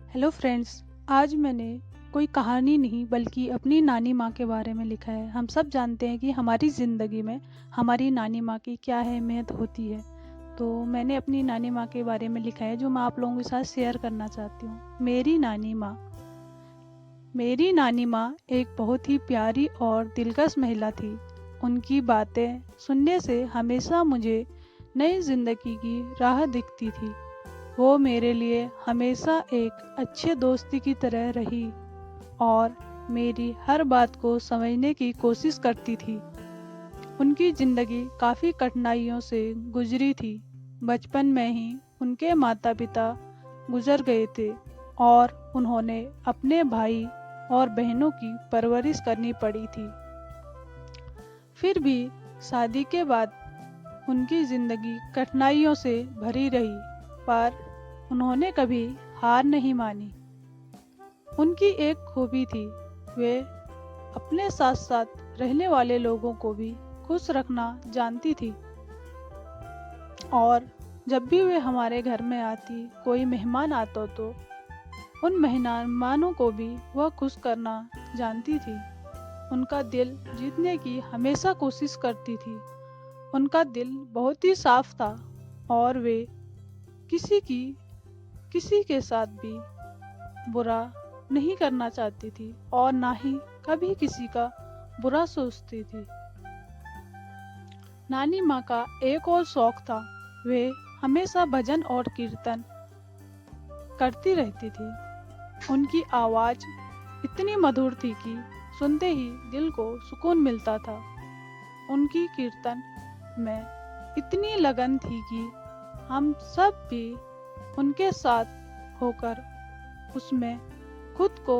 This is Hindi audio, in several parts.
Hello friends. आज मैंने कोई कहानी नहीं बल्कि अपनी नानी माँ के बारे में लिखा है। हम सब जानते हैं कि हमारी ज़िंदगी में हमारी नानी माँ की क्या अहमियत होती है। तो मैंने अपनी नानी माँ के बारे में लिखा है जो मैं आप लोगों के साथ शेयर करना चाहती हूँ। मेरी नानी माँ एक बहुत ही प्यारी और दिलकश महिला थी। उनकी बातें सुनने से हमेशा मुझे नई ज़िंदगी की राह दिखती थी। वो मेरे लिए हमेशा एक अच्छे दोस्ती की तरह रही और मेरी हर बात को समझने की कोशिश करती थी। उनकी ज़िंदगी काफ़ी कठिनाइयों से गुजरी थी। बचपन में ही उनके माता पिता गुजर गए थे और उन्होंने अपने भाई और बहनों की परवरिश करनी पड़ी थी। फिर भी शादी के बाद उनकी ज़िंदगी कठिनाइयों से भरी रही, पर उन्होंने कभी हार नहीं मानी। उनकी एक खूबी थी, वे अपने साथ साथ रहने वाले लोगों को भी खुश रखना जानती थी। और जब भी वे हमारे घर में आती, कोई मेहमान आता तो उन मेहमानों को भी वह खुश करना जानती थी। उनका दिल जीतने की हमेशा कोशिश करती थी। उनका दिल बहुत ही साफ था और वे किसी की किसी के साथ भी बुरा नहीं करना चाहती थी और ना ही कभी किसी का बुरा सोचती थी। नानी माँ का एक और शौक था, वे हमेशा भजन और कीर्तन करती रहती थी। उनकी आवाज़ इतनी मधुर थी कि सुनते ही दिल को सुकून मिलता था। उनकी कीर्तन में इतनी लगन थी कि हम सब भी उनके साथ होकर उसमें खुद को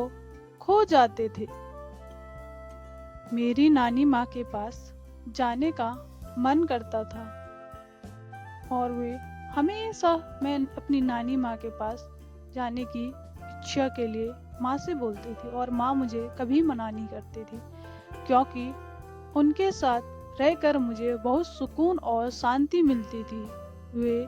खो जाते थे। मेरी नानी माँ के पास जाने का मन करता था और वे हमेशा मैं अपनी नानी माँ के पास जाने की इच्छा के लिए माँ से बोलती थी और माँ मुझे कभी मना नहीं करती थी, क्योंकि उनके साथ रहकर मुझे बहुत सुकून और शांति मिलती थी। वे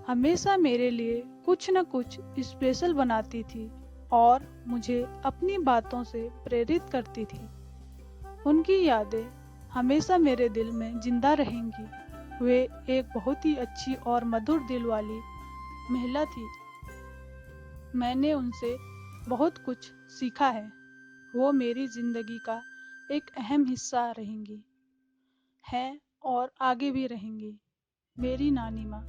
हमेशा मेरे लिए कुछ न कुछ स्पेशल बनाती थी और मुझे अपनी बातों से प्रेरित करती थी। उनकी यादें हमेशा मेरे दिल में जिंदा रहेंगी। वे एक बहुत ही अच्छी और मधुर दिल वाली महिला थी। मैंने उनसे बहुत कुछ सीखा है। वो मेरी जिंदगी का एक अहम हिस्सा रहेंगी, हैं और आगे भी रहेंगी। मेरी नानी माँ।